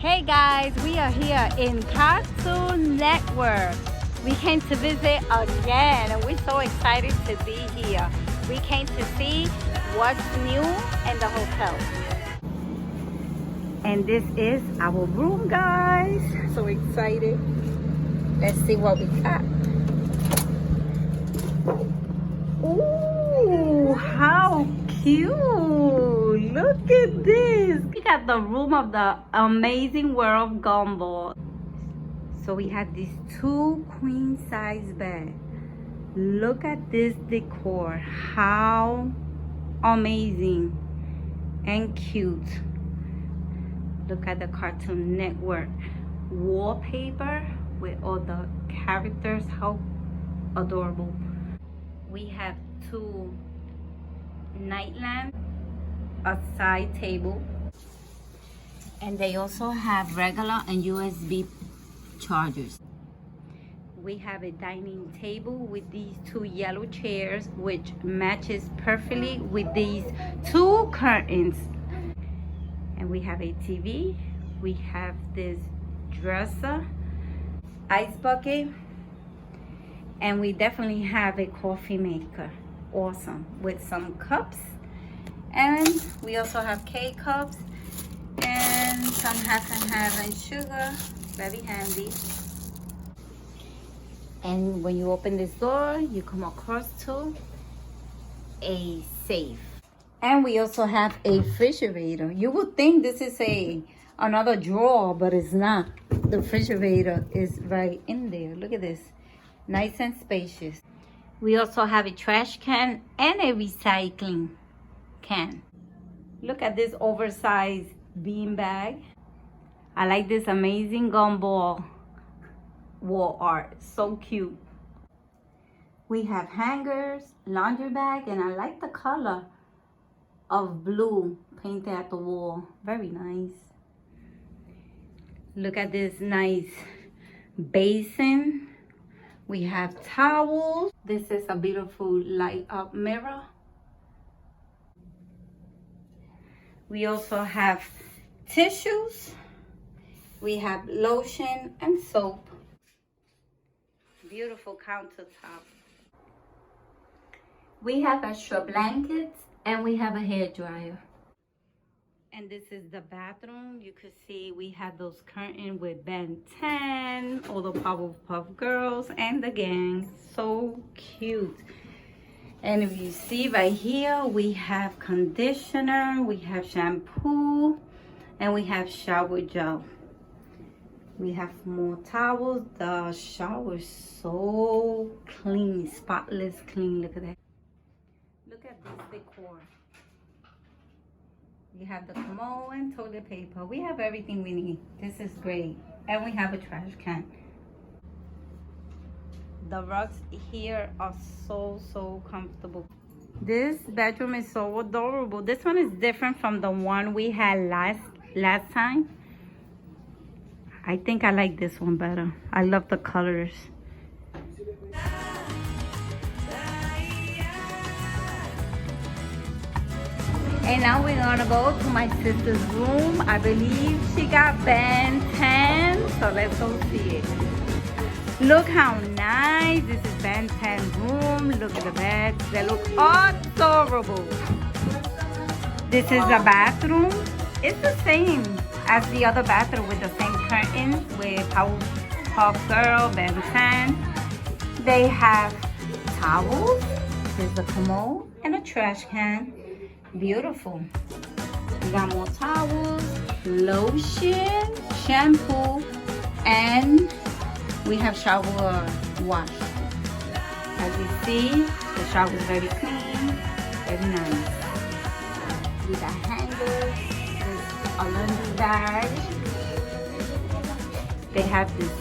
Hey guys, we are here in Cartoon Network. We came to visit again and we're so excited to be here. We came to see what's new in the hotel. And this is our room, guys. So excited. Let's see what we got. Ooh, how cute. Look at this. We got the room of the amazing World of GumBall. So we have these two queen size beds. Look at this decor. How amazing and cute. Look at the Cartoon Network wallpaper with all the characters. How adorable. We have two night lamps, a side table, and they also have regular and USB chargers. We have a dining table with these two yellow chairs, which matches perfectly with these two curtains. And we have a TV. We have this dresser, ice bucket, and we definitely have a coffee maker. Awesome. With some cups, and we also have K-cups and some half and half and sugar. Very handy. And when you open this door, you come across to a safe. And we also have a refrigerator. You would think this is another drawer, but it's not. The refrigerator is right in there. Look at this. Nice and spacious. We also have a trash can and a recycling can. Look at this oversized bean bag. I like this amazing gumball wall art. So cute. We have hangers, laundry bag, and I like the color of blue painted at the wall. Very nice. Look at this nice basin. We have towels. This is a beautiful light up mirror. We also have tissues. We have lotion and soap. Beautiful countertop. We have extra blankets and we have a hair dryer. And this is the bathroom. You could see we have those curtains with Ben 10, all the Powerpuff Girls and the gang. So cute. And if you see right here, we have conditioner, we have shampoo, and we have shower gel. We have more towels. The shower is so clean, spotless clean. Look at that. Look at this decor. We have the commode and toilet paper. We have everything we need. This is great. And we have a trash can. The rugs here are so comfortable. This bedroom is so adorable. This one is different from the one we had last time. I think I like this one better. I love the colors. And now we're gonna go to my sister's room. I believe she got Ben 10, so let's go see it. Look how nice. This is Ben 10 room. Look at the beds. They look adorable. This is the bathroom. It's the same as the other bathroom with the same curtains with Powerpuff Girl, Ben 10. They have towels. There's the commode and a trash can. Beautiful. We got more towels, lotion, shampoo, and we have shower wash. As you see, the shower is very clean, very nice. We got hangers, there's a laundry bag. They have this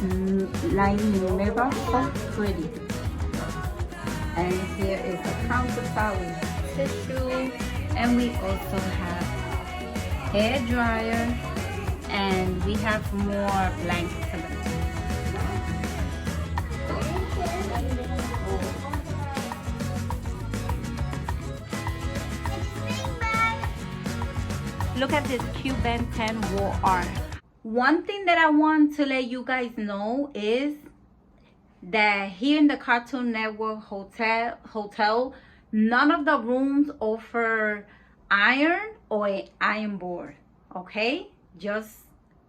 lining mirror, so pretty. And here is a countertop with tissue. And we also have hair dryer, and we have more blankets. Look at this cute Ben 10 wall art. One thing that I want to let you guys know is that here in the Cartoon Network hotel, none of the rooms offer iron or an iron board. Okay, just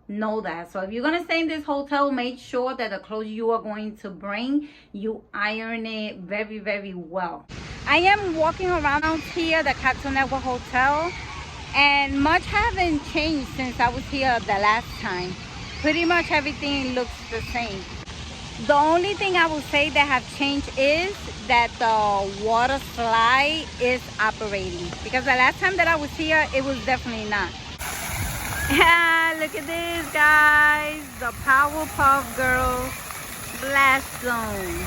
know that. So if you're gonna stay in this hotel, make sure that the clothes you are going to bring, you iron it very, very well. I am walking around here, the Cartoon Network hotel, and much haven't changed since I was here the last time. Pretty much everything looks the same. The only thing I will say that have changed is that the water slide is operating, because the last time that I was here, it was definitely not. Look at this, guys. The Powerpuff Girls Blast Zone.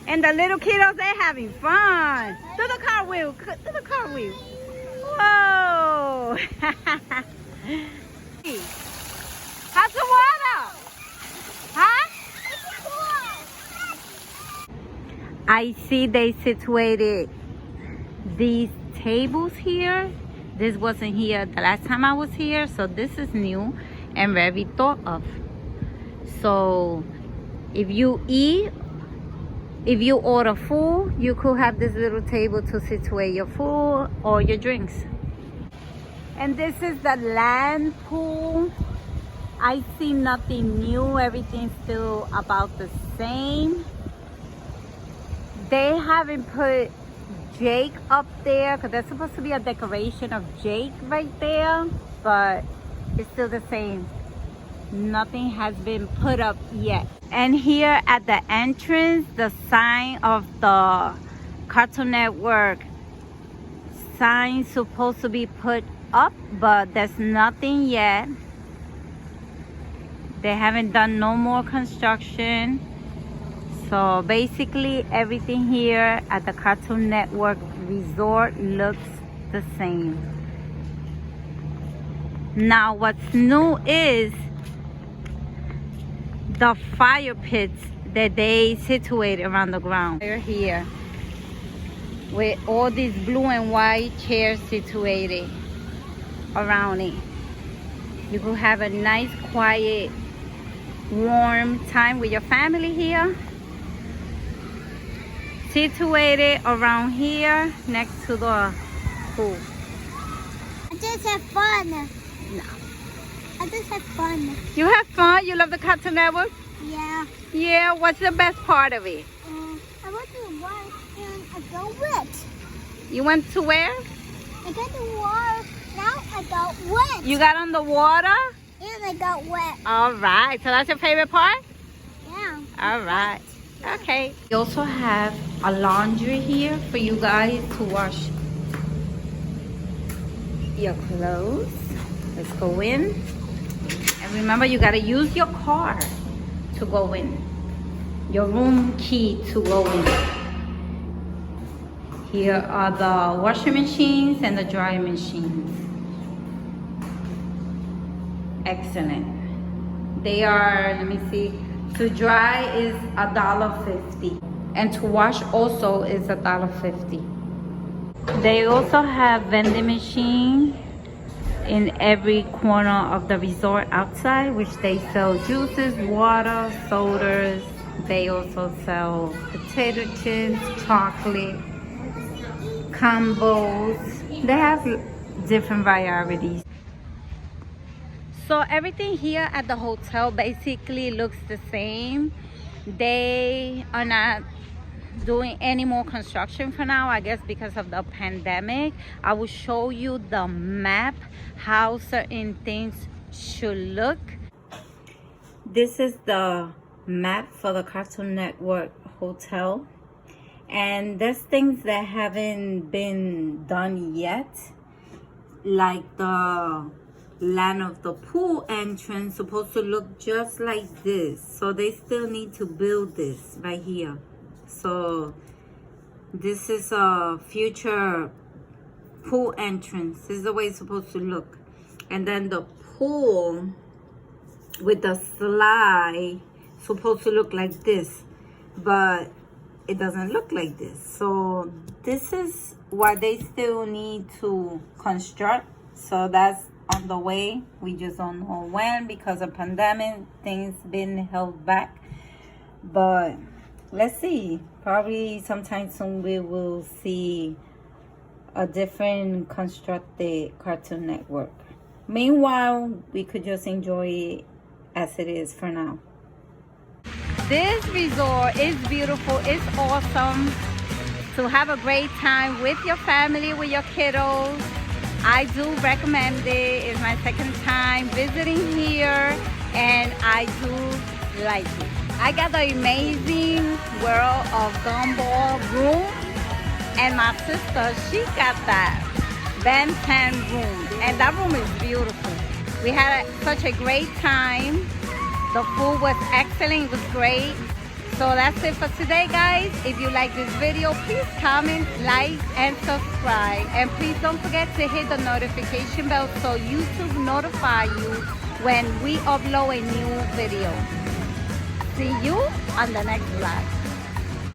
And the little kiddos, they're having fun. Do the cartwheel. Do the cartwheel. Whoa. How's the water? Huh? I see they situated these tables here. This wasn't here the last time I was here, so this is new and very thought of. So if you order food, you could have this little table to situate your food or your drinks. And this is the land pool. I see nothing new. Everything's still about the same. They haven't put Jake up there because there's supposed to be a decoration of Jake right there, but it's still the same. Nothing has been put up yet. And here at the entrance, the sign of the Cartoon Network sign supposed to be put up, but there's nothing yet. They haven't done no more construction. So basically everything here at the Cartoon Network Resort looks the same. Now what's new is the fire pits that they situate around the ground. They're here with all these blue and white chairs situated around it. You could have a nice, quiet, warm time with your family here. Situated around here next to the pool. I just have fun. No. I just have fun. You have fun? You love the Cartoon Network? Yeah. Yeah, what's the best part of it? I went to water and I got wet. You went to where? I got to water, now I got wet. You got on the water? And I got wet. All right, so that's your favorite part? Yeah. All right. Okay. We also have a laundry here for you guys to wash your clothes. Let's go in. And remember, you gotta use your card to go in. Your room key to go in. Here are the washing machines and the drying machines. Excellent. They are, let me see. To dry is $1.50, and to wash also is $1.50. They also have vending machine in every corner of the resort outside, which they sell juices, water, sodas. They also sell potato chips, chocolate, combos. They have different varieties. So everything here at the hotel basically looks the same. They are not doing any more construction for now, I guess because of the pandemic. I will show you the map, how certain things should look. This is the map for the Cartoon Network hotel. And there's things that haven't been done yet, like the land of the pool entrance supposed to look just like this, so they still need to build this right here. So this is a future pool entrance. This is the way it's supposed to look. And then the pool with the slide supposed to look like this, but it doesn't look like this. So this is what they still need to construct. So that's on the way. We just don't know when because of pandemic. Things been held back. But let's see. Probably sometime soon we will see a different constructed Cartoon Network. Meanwhile, we could just enjoy it as it is for now. This resort is beautiful. It's awesome to have a great time with your family, with your kiddos. I do recommend it. It's my second time visiting here and I do like it. I got the amazing World of GumBall room and my sister, she got that Ben 10 room and that room is beautiful. We had such a great time. The food was excellent, it was great. So that's it for today, guys. If you like this video, please comment, like, and subscribe. And please don't forget to hit the notification bell so YouTube notify you when we upload a new video. See you on the next vlog.